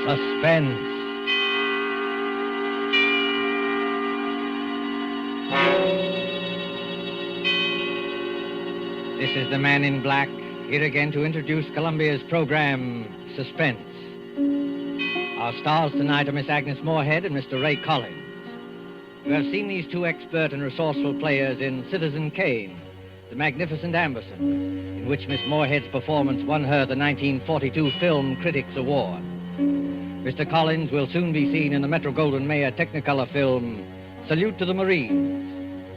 Suspense. This is the Man in Black, here again to introduce Columbia's program, Suspense. Our stars tonight are Miss Agnes Moorehead and Mr. Ray Collins. You have seen these two expert and resourceful players in Citizen Kane, The Magnificent Amberson, in which Miss Moorehead's performance won her the 1942 Film Critics Award. Mr. Collins will soon be seen in the Metro-Goldwyn-Mayer Technicolor film, Salute to the Marines.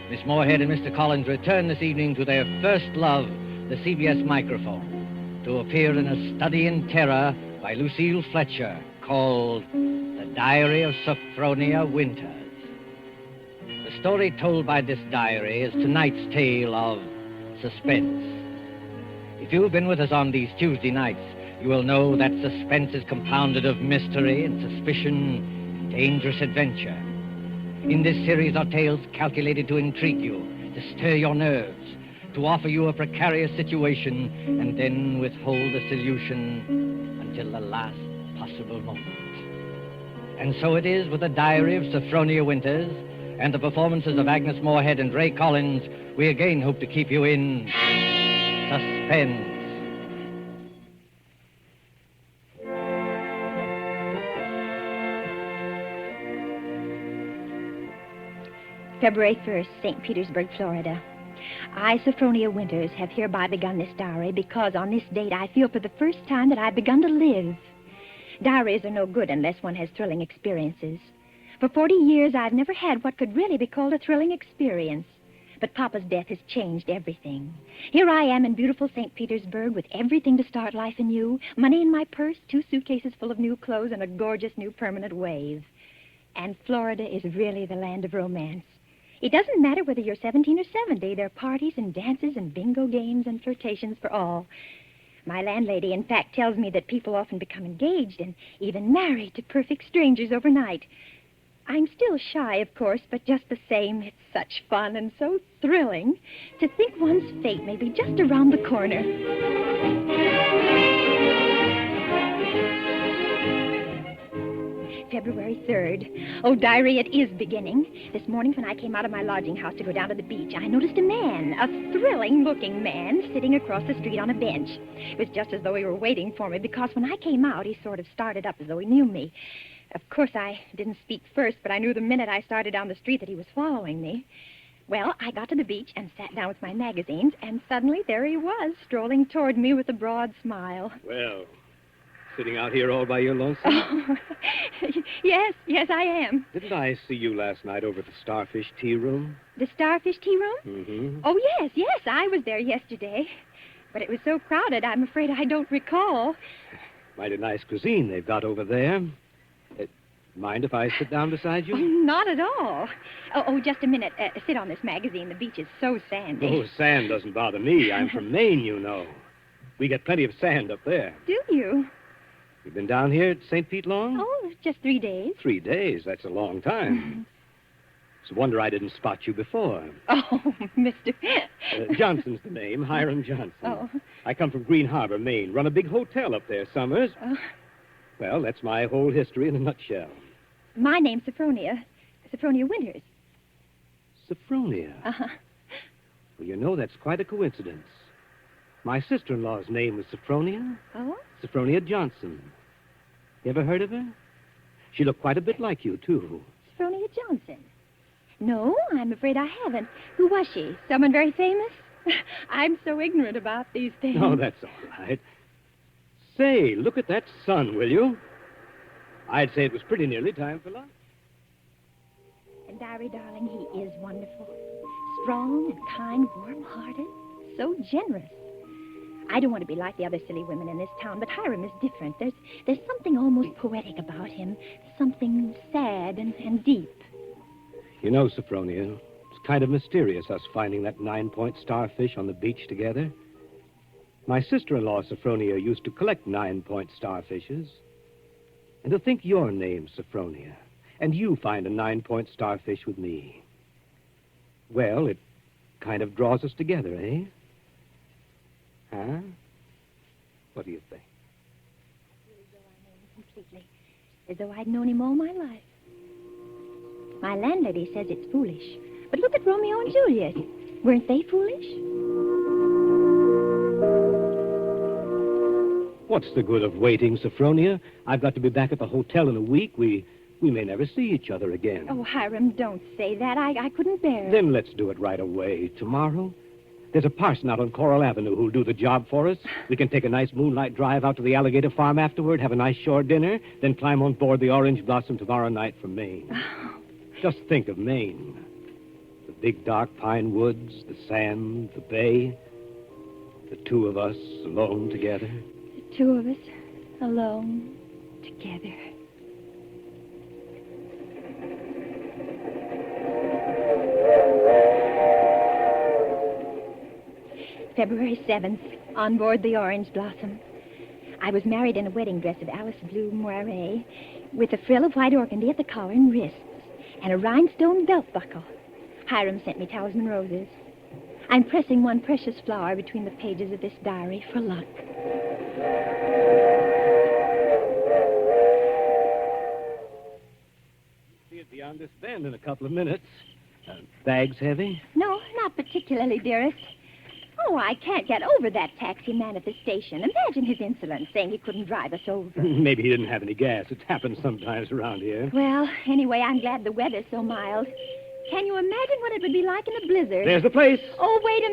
Miss Moorehead and Mr. Collins return this evening to their first love, the CBS microphone, to appear in A Study in Terror by Lucille Fletcher, called The Diary of Sophronia Winters. The story told by this diary is tonight's tale of suspense. If you've been with us on these Tuesday nights, you will know that suspense is compounded of mystery and suspicion and dangerous adventure. In this series are tales calculated to intrigue you, to stir your nerves, to offer you a precarious situation, and then withhold the solution until the last possible moment. And so it is with the diary of Sophronia Winters and the performances of Agnes Moorehead and Ray Collins. We again hope to keep you in suspense. February 1st, St. Petersburg, Florida. I, Sophronia Winters, have hereby begun this diary because on this date I feel for the first time that I've begun to live. Diaries are no good unless one has thrilling experiences. For 40 years, I've never had what could really be called a thrilling experience. But Papa's death has changed everything. Here I am in beautiful St. Petersburg with everything to start life anew, money in my purse, 2 suitcases full of new clothes, and a gorgeous new permanent wave. And Florida is really the land of romance. It doesn't matter whether you're 17 or 70. There are parties and dances and bingo games and flirtations for all. My landlady, in fact, tells me that people often become engaged and even married to perfect strangers overnight. I'm still shy, of course, but just the same, it's such fun and so thrilling to think one's fate may be just around the corner. February 3rd. Oh, diary, it is beginning. This morning when I came out of my lodging house to go down to the beach, I noticed a man, a thrilling-looking man, sitting across the street on a bench. It was just as though he were waiting for me, because when I came out, he sort of started up as though he knew me. Of course, I didn't speak first, but I knew the minute I started down the street that he was following me. Well, I got to the beach and sat down with my magazines, and suddenly there he was, strolling toward me with a broad smile. Well, sitting out here all by your lonesome? Oh, yes, I am. Didn't I see you last night over at the Starfish Tea Room? The Starfish Tea Room? Mm-hmm. Oh, yes, I was there yesterday. But it was so crowded, I'm afraid I don't recall. Mighty nice cuisine they've got over there. Mind if I sit down beside you? Oh, not at all. Oh, just a minute. Sit on this magazine. The beach is so sandy. Oh, sand doesn't bother me. I'm from Maine, you know. We get plenty of sand up there. Do you? You've been down here at St. Pete long? Oh, just 3 days. 3 days? That's a long time. It's a wonder I didn't spot you before. Oh, Mr. Johnson's the name, Hiram Johnson. Oh. I come from Green Harbor, Maine. Run a big hotel up there summers. Oh. Well, that's my whole history in a nutshell. My name's Sophronia. Sophronia Winters. Sophronia? Uh-huh. Well, you know, that's quite a coincidence. My sister-in-law's name was Sophronia. Oh? Sophronia Johnson. You ever heard of her? She looked quite a bit like you, too. Sophronia Johnson? No, I'm afraid I haven't. Who was she? Someone very famous? I'm so ignorant about these things. Oh, that's all right. Say, look at that sun, will you? I'd say it was pretty nearly time for lunch. And Diary, darling, he is wonderful. Strong and kind, warm-hearted, so generous. I don't want to be like the other silly women in this town, but Hiram is different. There's something almost poetic about him, something sad and deep. You know, Sophronia, it's kind of mysterious, us finding that 9-point starfish on the beach together. My sister-in-law, Sophronia, used to collect 9-point starfishes. And to think your name's Sophronia, and you find a 9-point starfish with me. Well, it kind of draws us together, eh? Huh? What do you think? completely, as though I'd known him all my life. My landlady says it's foolish, but look at Romeo and Juliet. Weren't they foolish? What's the good of waiting, Sophronia? I've got to be back at the hotel in a week. We may never see each other again. Oh, Hiram, don't say that. I couldn't bear it. Then let's do it right away. Tomorrow? There's a parson out on Coral Avenue who'll do the job for us. We can take a nice moonlight drive out to the alligator farm afterward, have a nice shore dinner, then climb on board the Orange Blossom tomorrow night from Maine. Oh. Just think of Maine. The big dark pine woods, the sand, the bay. The two of us alone together. The two of us alone together. February 7th, on board the Orange Blossom. I was married in a wedding dress of Alice Blue moire, with a frill of white organdy at the collar and wrists, and a rhinestone belt buckle. Hiram sent me talisman roses. I'm pressing one precious flower between the pages of this diary for luck. See it beyond this bend in a couple of minutes. Bags heavy? No, not particularly, dearest. Oh, I can't get over that taxi man at the station. Imagine his insolence, saying he couldn't drive us over. Maybe he didn't have any gas. It happens sometimes around here. Well, anyway, I'm glad the weather's so mild. Can you imagine what it would be like in a blizzard? There's the place. Oh, wait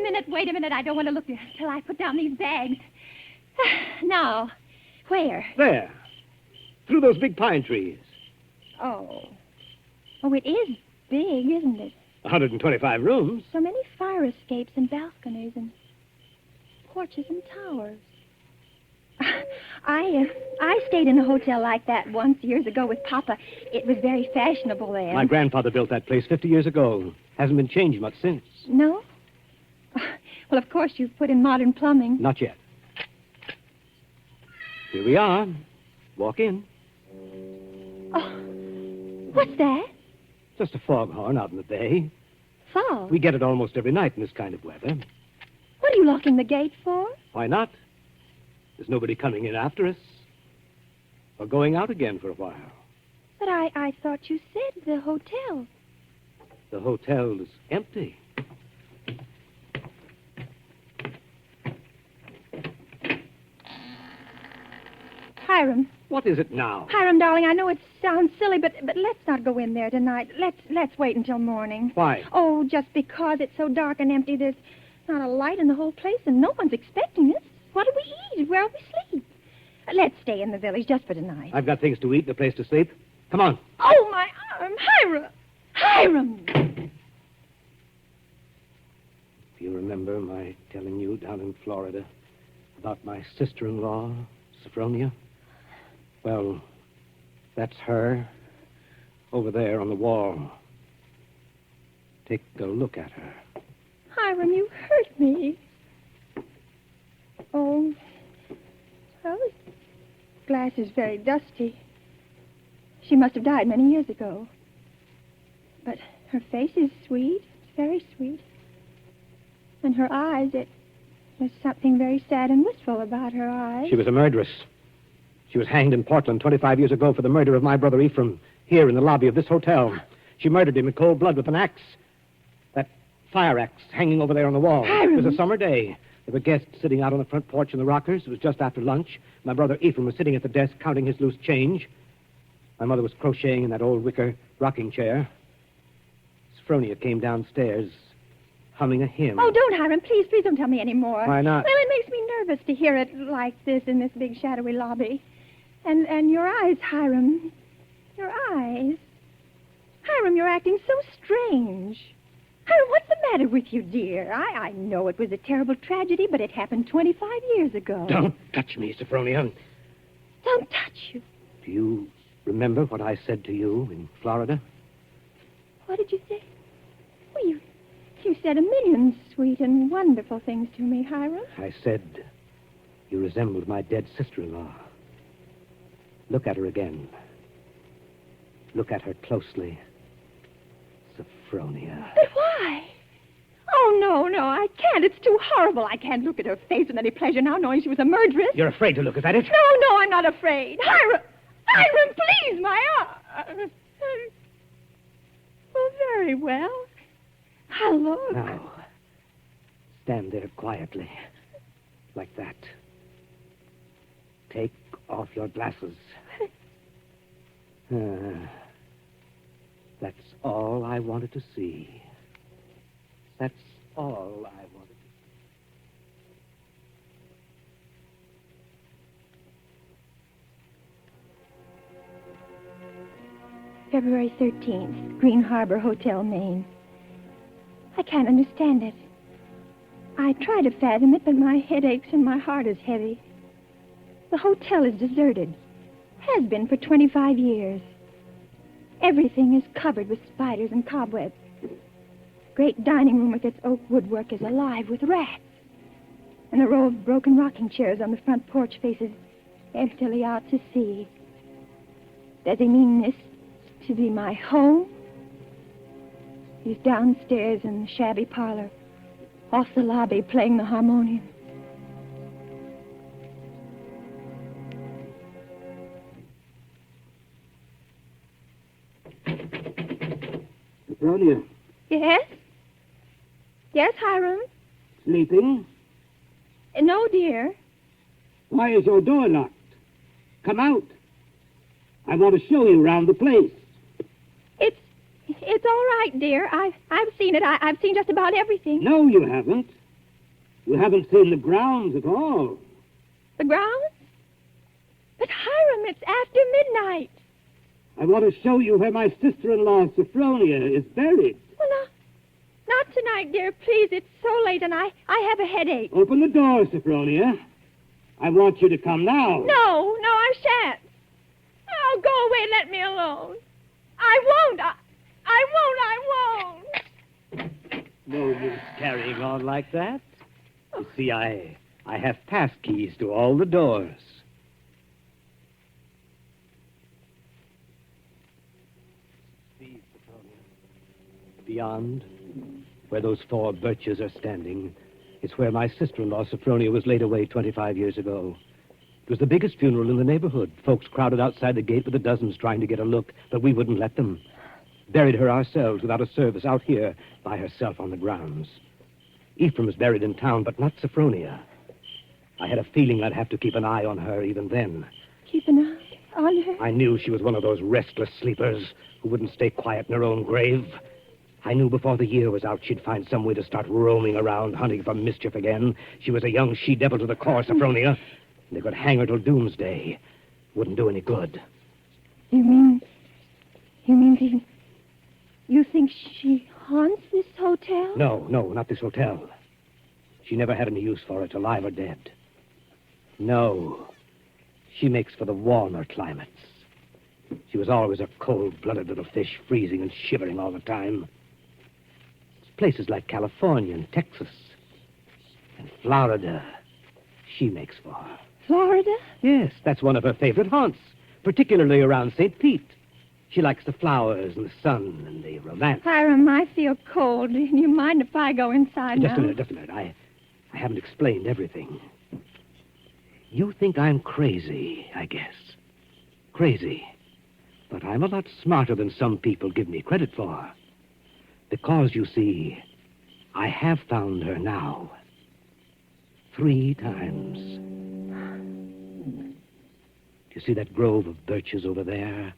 a minute. I don't want to look till I put down these bags. Now, where? There. Through those big pine trees. Oh, it is big, isn't it? 125 rooms. So many fire escapes and balconies and porches and towers. I stayed in a hotel like that once years ago with Papa. It was very fashionable then. My grandfather built that place 50 years ago. Hasn't been changed much since. No? Well, of course, you've put in modern plumbing. Not yet. Here we are. Walk in. Oh, what's that? Just a foghorn out in the bay. Fog? We get it almost every night in this kind of weather. What are you locking the gate for? Why not? There's nobody coming in after us. Or going out again for a while. But I thought you said the hotel. The hotel is empty. Hiram. What is it now? Hiram, darling, I know it sounds silly, but let's not go in there tonight. Let's wait until morning. Why? Oh, just because it's so dark and empty. There's not a light in the whole place, and no one's expecting us. What do we eat? Where'll we sleep? Let's stay in the village just for tonight. I've got things to eat and a place to sleep. Come on. Oh, my arm. Hiram! Hiram! Do you remember my telling you down in Florida about my sister-in-law, Sophronia? Well, that's her over there on the wall. Take a look at her. Hiram, you hurt me. Oh, well, the glass is very dusty. She must have died many years ago. But her face is sweet, very sweet. And her eyes, there's something very sad and wistful about her eyes. She was a murderess. She was hanged in Portland 25 years ago for the murder of my brother Ephraim, here in the lobby of this hotel. She murdered him in cold blood with an axe. That fire axe hanging over there on the wall. Hiram. It was a summer day. There were guests sitting out on the front porch in the rockers. It was just after lunch. My brother Ephraim was sitting at the desk counting his loose change. My mother was crocheting in that old wicker rocking chair. Sophronia came downstairs, humming a hymn. Oh, don't, Hiram. Please don't tell me any more. Why not? Well, it makes me nervous to hear it like this in this big shadowy lobby. And your eyes, Hiram. Your eyes. Hiram, you're acting so strange. Hiram, what's the matter with you, dear? I know it was a terrible tragedy, but it happened 25 years ago. Don't touch me, Sophronia. Don't touch you. Do you remember what I said to you in Florida? What did you say? Well, you said a million sweet and wonderful things to me, Hiram. I said you resembled my dead sister-in-law. Look at her again. Look at her closely. Sophronia. But why? Oh, no, I can't. It's too horrible. I can't look at her face with any pleasure now, knowing she was a murderess. You're afraid to look at it? No, I'm not afraid. Hiram! Hiram, please, my arm. Well, very well. I'll look. Now, stand there quietly, like that. Take off your glasses. That's all I wanted to see. That's all I wanted to see. February 13th, Green Harbor Hotel, Maine. I can't understand it. I try to fathom it, but my head aches and my heart is heavy. The hotel is deserted. Has been for 25 years. Everything is covered with spiders and cobwebs. Great dining room with its oak woodwork is alive with rats. And the row of broken rocking chairs on the front porch faces emptily out to sea. Does he mean this to be my home? He's downstairs in the shabby parlor, off the lobby, playing the harmonium. Sophronia, Yes? Yes, Hiram? sleeping? No, dear. Why is your door locked? Come out. I want to show you around the place. It's all right, dear. I've seen it. I've seen just about everything. No, you haven't. You haven't seen the grounds at all. The grounds? But, Hiram, it's after midnight. I want to show you where my sister-in-law, Sophronia, is buried. Well, not tonight, dear. Please, it's so late, and I have a headache. Open the door, Sophronia. I want you to come now. No, I shan't. Oh, go away. Let me alone. I won't. I won't. No use carrying on like that. You see, I have pass keys to all the doors. See, Sophronia. Beyond, where those 4 birches are standing, is where my sister-in-law, Sophronia, was laid away 25 years ago. It was the biggest funeral in the neighborhood. Folks crowded outside the gate with the dozens trying to get a look, but we wouldn't let them. Buried her ourselves without a service out here by herself on the grounds. Ephraim's buried in town, but not Sophronia. I had a feeling I'd have to keep an eye on her even then. Keep an eye on her? I knew she was one of those restless sleepers who wouldn't stay quiet in her own grave. I knew before the year was out she'd find some way to start roaming around, hunting for mischief again. She was a young she-devil to the core, Sophronia. They could hang her till doomsday. Wouldn't do any good. You mean you think she haunts this hotel? No, not this hotel. She never had any use for it, alive or dead. No. She makes for the warmer climates. She was always a cold-blooded little fish, freezing and shivering all the time. It's places like California and Texas and Florida she makes for. Florida? Yes, that's one of her favorite haunts, particularly around St. Pete. She likes the flowers and the sun and the romance. Hiram, I feel cold. Do you mind if I go inside Just now? a minute. I haven't explained everything. You think I'm crazy, I guess. Crazy. But I'm a lot smarter than some people give me credit for. Because, you see, I have found her now. 3 times. You see that grove of birches over there?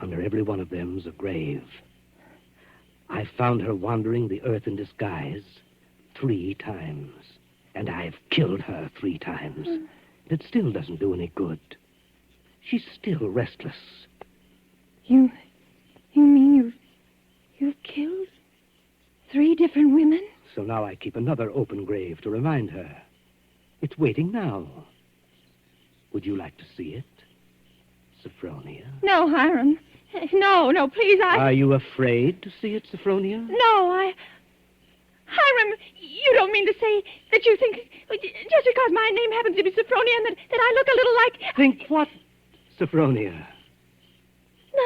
Under every one of them's a grave. I've found her wandering the earth in disguise 3 times. And I've killed her 3 times. It still doesn't do any good. She's still restless. You mean you've killed 3 different women? So now I keep another open grave to remind her. It's waiting now. Would you like to see it, Sophronia? No, Hiram. No, please, Are you afraid to see it, Sophronia? No, Hiram, you don't mean to say that you think, just because my name happens to be Sophronia, and that I look a little like... Think what, Sophronia?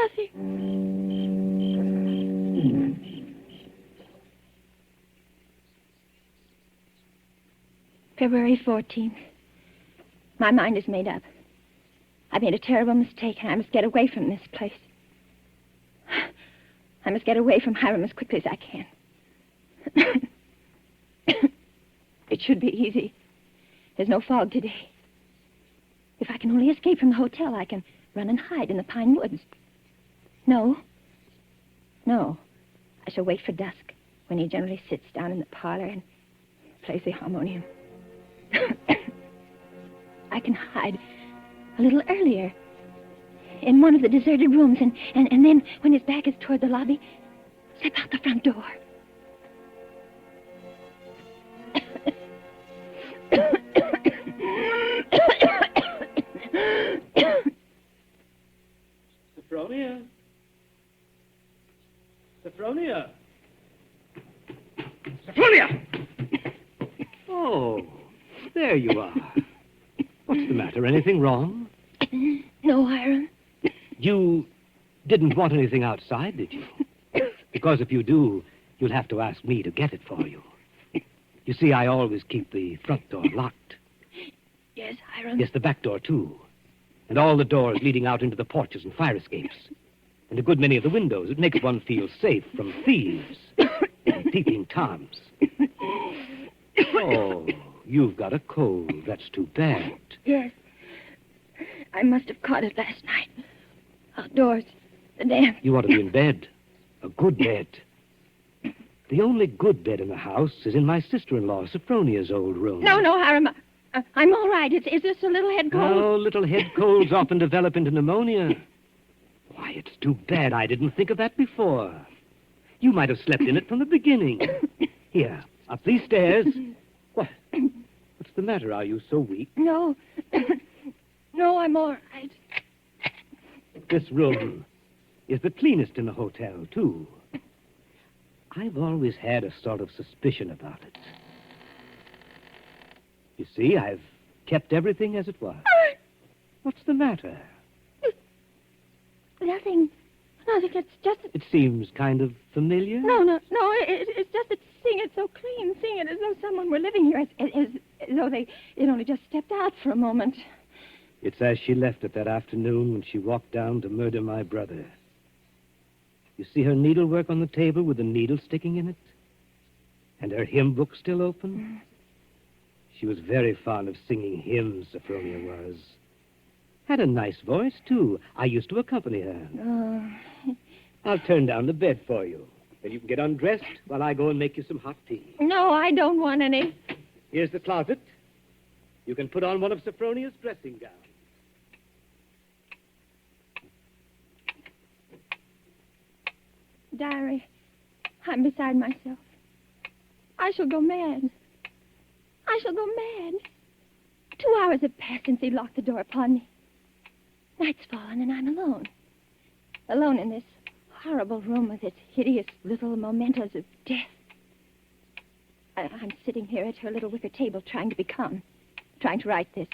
Nothing. February 14th. My mind is made up. I made a terrible mistake, and I must get away from this place. I must get away from Hiram as quickly as I can. It should be easy. There's no fog today. If I can only escape from the hotel, I can run and hide in the pine woods. No. I shall wait for dusk, when he generally sits down in the parlor and plays the harmonium. I can hide a little earlier in one of the deserted rooms, and then, when his back is toward the lobby, slip out the front door. Sophronia? Sophronia? Sophronia! Oh, there you are. What's the matter? Anything wrong? No, Hiram. You didn't want anything outside, did you? Because if you do, you'll have to ask me to get it for you. You see, I always keep the front door locked. Yes, Hiram. Yes, the back door, too. And all the doors leading out into the porches and fire escapes. And a good many of the windows. It makes one feel safe from thieves and peeping toms. Oh, you've got a cold. That's too bad. Yes. I must have caught it last night. Outdoors. The damp. You ought to be in bed. A good bed. The only good bed in the house is in my sister-in-law, Sophronia's old room. No, Hiram. I'm all right. Is this a little head cold? Oh, little head colds often develop into pneumonia. Why, it's too bad I didn't think of that before. You might have slept in it from the beginning. Here, up these stairs. What? What's the matter? Are you so weak? No. No, I'm all right. This room is the cleanest in the hotel, too. I've always had a sort of suspicion about it. You see, I've kept everything as it was. What's the matter? Nothing. It's just... It seems kind of familiar. No. It's just that seeing it so clean, seeing it as though someone were living here, as though it only just stepped out for a moment. It's as she left it that afternoon when she walked down to murder my brother. You see her needlework on the table with the needle sticking in it? And her hymn book still open? She was very fond of singing hymns, Sophronia was. Had a nice voice, too. I used to accompany her. Oh. I'll turn down the bed for you. Then you can get undressed while I go and make you some hot tea. No, I don't want any. Here's the closet. You can put on one of Sophronia's dressing gowns. Diary, I'm beside myself. I shall go mad. 2 hours have passed since he locked the door upon me. Night's fallen and I'm alone. Alone in this horrible room with its hideous little mementos of death. I'm sitting here at her little wicker table trying to be calm, trying to write this.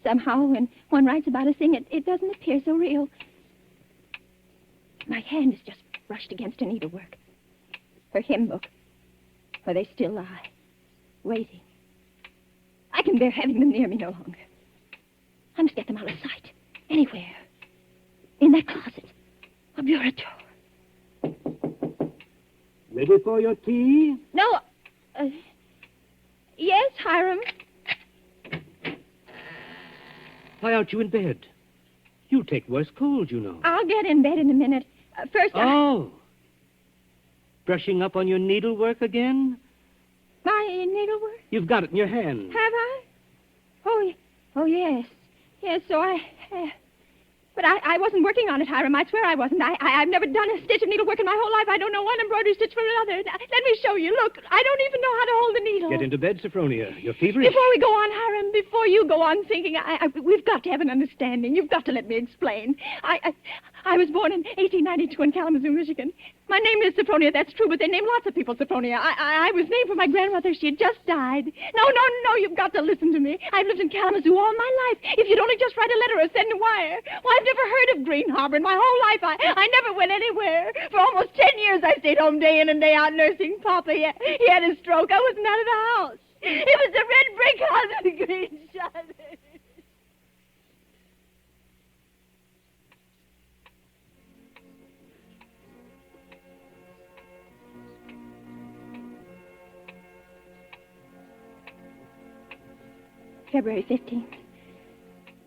Somehow, when one writes about a thing, it doesn't appear so real. My hand is just brushed against her needlework. Her hymn book, where they still lie, waiting. I can bear having them near me no longer. I must get them out of sight. Anywhere. In that closet. A bureau drawer. Ready for your tea? No. Yes, Hiram. Why aren't you in bed? You'll take worse cold, you know. I'll get in bed in a minute. First, Oh. Brushing up on your needlework again? My needlework? You've got it in your hand. Have I? Oh, yes. Yes, so I have. But I wasn't working on it, Hiram. I swear I wasn't. I've never done a stitch of needlework in my whole life. I don't know one embroidery stitch from another. Let me show you. Look, I don't even know how to hold a needle. Get into bed, Sophronia. You're feverish. Before we go on, Hiram, before you go on thinking, we've got to have an understanding. You've got to let me explain. I was born in 1892 in Kalamazoo, Michigan. My name is Sophronia, that's true, but they name lots of people Sophronia. I was named for my grandmother. She had just died. No, you've got to listen to me. I've lived in Kalamazoo all my life. If you'd only just write a letter or send a wire. Well, I've never heard of Green Harbor in my whole life. I never went anywhere. For almost 10 years, I stayed home day in and day out nursing Papa. He had a stroke. I wasn't out of the house. It was the red brick house with the green shutters. February 15th.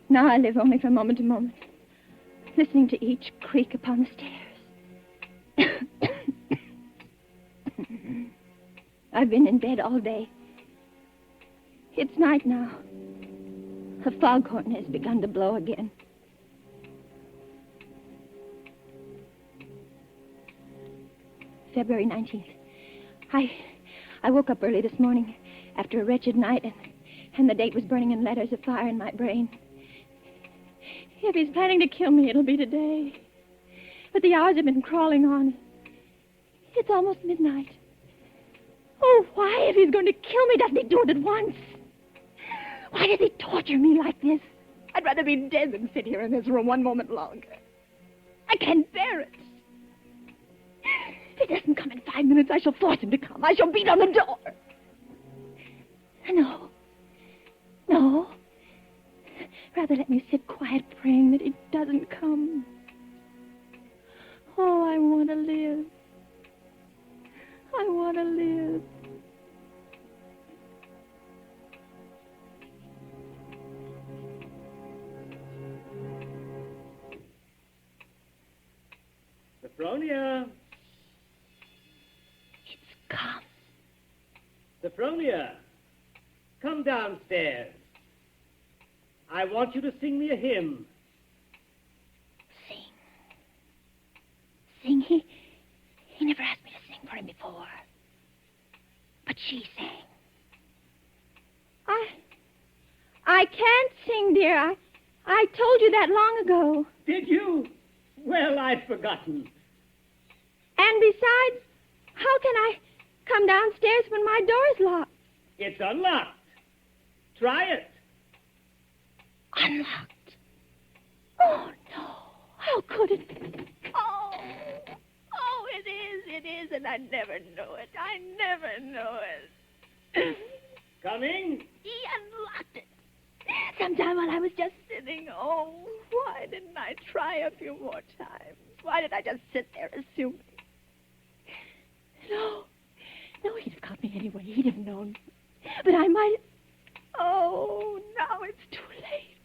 Now I live only from moment to moment, listening to each creak upon the stairs. I've been in bed all day. It's night now. The foghorn has begun to blow again. February 19th. I woke up early this morning after a wretched night, and the date was burning in letters of fire in my brain. If he's planning to kill me, it'll be today. But the hours have been crawling on. It's almost midnight. Oh, why, if he's going to kill me, doesn't he do it at once? Why does he torture me like this? I'd rather be dead than sit here in this room one moment longer. I can't bear it. If he doesn't come in 5 minutes, I shall force him to come. I shall beat on the door. No. Rather let me sit quiet praying that he doesn't come. Oh, I want to live. I want to live. Sophronia! It's come. Sophronia! Come downstairs. I want you to sing me a hymn. Sing? He never asked me to sing for him before. But she sang. I can't sing, dear. I told you that long ago. Did you? Well, I'd forgotten. And besides, how can I come downstairs when my door's locked? It's unlocked. Try it. Unlocked? Oh, no. How could it be? Oh, it is, and I never knew it. I never knew it. Coming? He unlocked it. Sometime while I was just sitting. Oh, why didn't I try a few more times? Why did I just sit there assuming? No, he'd have caught me anyway. He'd have known. But I might... Oh, now it's too late.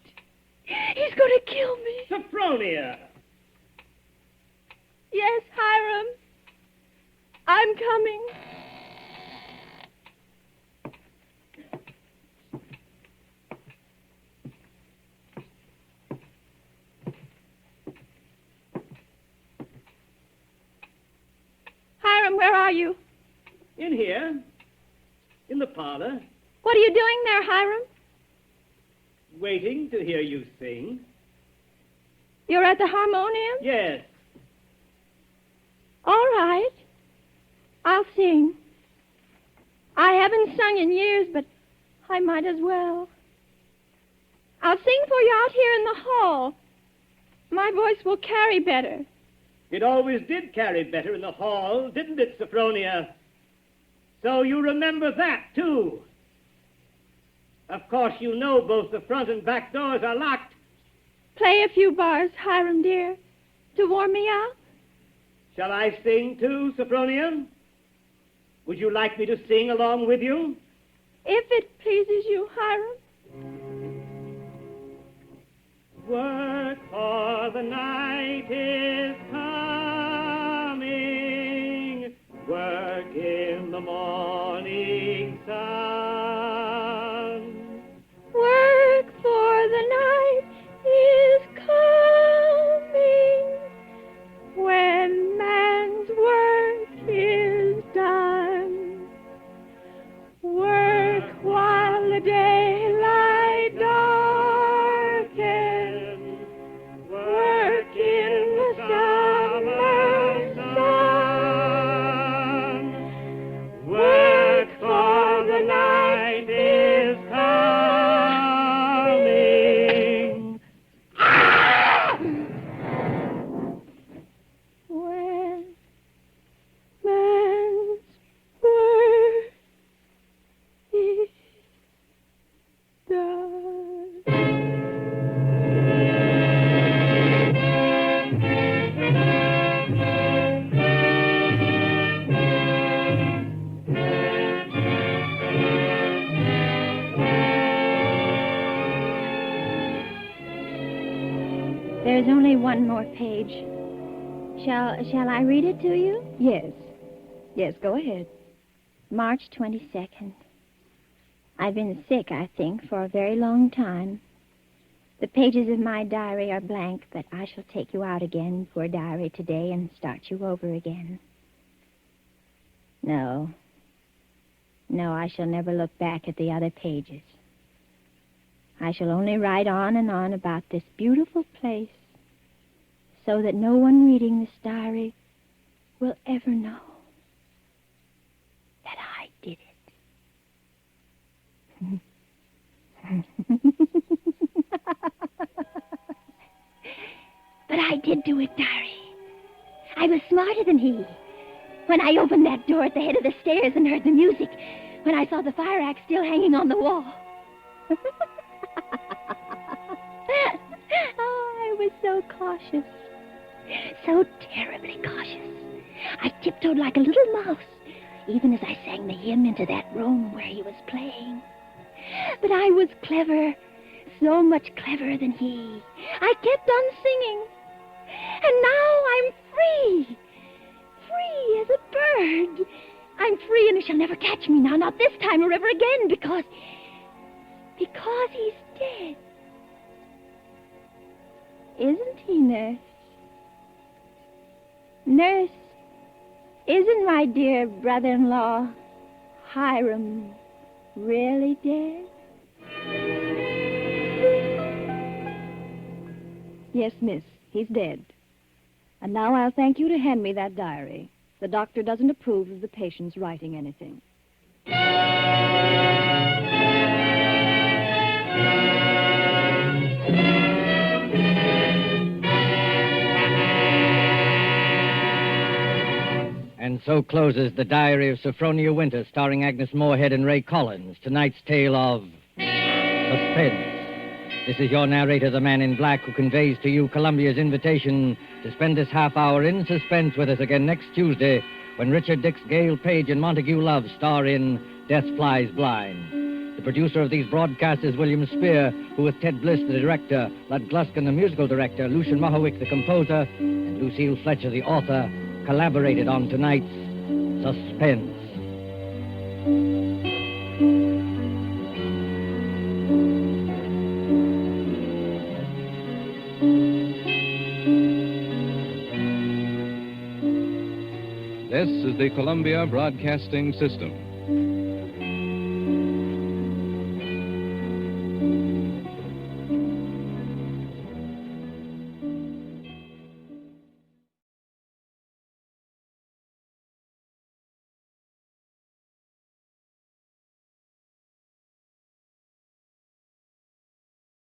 He's going to kill me. Sophronia! Yes, Hiram. I'm coming. Hiram, where are you? In here. In the parlor. What are you doing there, Hiram? Waiting to hear you sing. You're at the harmonium? Yes. All right. I'll sing. I haven't sung in years, but I might as well. I'll sing for you out here in the hall. My voice will carry better. It always did carry better in the hall, didn't it, Sophronia? So you remember that, too. Of course, you know both the front and back doors are locked. Play a few bars, Hiram, dear, to warm me up. Shall I sing, too, Sophronia? Would you like me to sing along with you? If it pleases you, Hiram. Work for the night is coming. Work in the morning sun. Work for the night is coming when man's work is done. Work while the daylight darkens. Work in the There's only one more page. Shall I read it to you? Yes. Yes, go ahead. March 22nd. I've been sick, I think, for a very long time. The pages of my diary are blank, but I shall take you out again, poor diary, today and start you over again. No, I shall never look back at the other pages. I shall only write on and on about this beautiful place, so that no one reading this diary will ever know that I did it. But I did do it, diary. I was smarter than he. When I opened that door at the head of the stairs and heard the music, when I saw the fire axe still hanging on the wall. Oh, I was so cautious. So terribly cautious. I tiptoed like a little mouse, even as I sang the hymn into that room where he was playing. But I was clever, so much cleverer than he. I kept on singing. And now I'm free. Free as a bird. I'm free, and he shall never catch me now, not this time or ever again, because he's dead. Isn't he, Nurse? Nurse, isn't my dear brother-in-law, Hiram, really dead? Yes, miss, he's dead. And now I'll thank you to hand me that diary. The doctor doesn't approve of the patient's writing anything. And so closes The Diary of Sophronia Winters, starring Agnes Moorehead and Ray Collins. Tonight's tale of Suspense. This is your narrator, the Man in Black, who conveys to you Columbia's invitation to spend this half hour in suspense with us again next Tuesday, when Richard Dix, Gail Page, and Montague Love star in Death Flies Blind. The producer of these broadcasts is William Spear, who with Ted Bliss, the director, Lud Gluskin, the musical director, Lucian Mohowick, the composer, and Lucille Fletcher, the author, collaborated on tonight's Suspense. This is the Columbia Broadcasting System.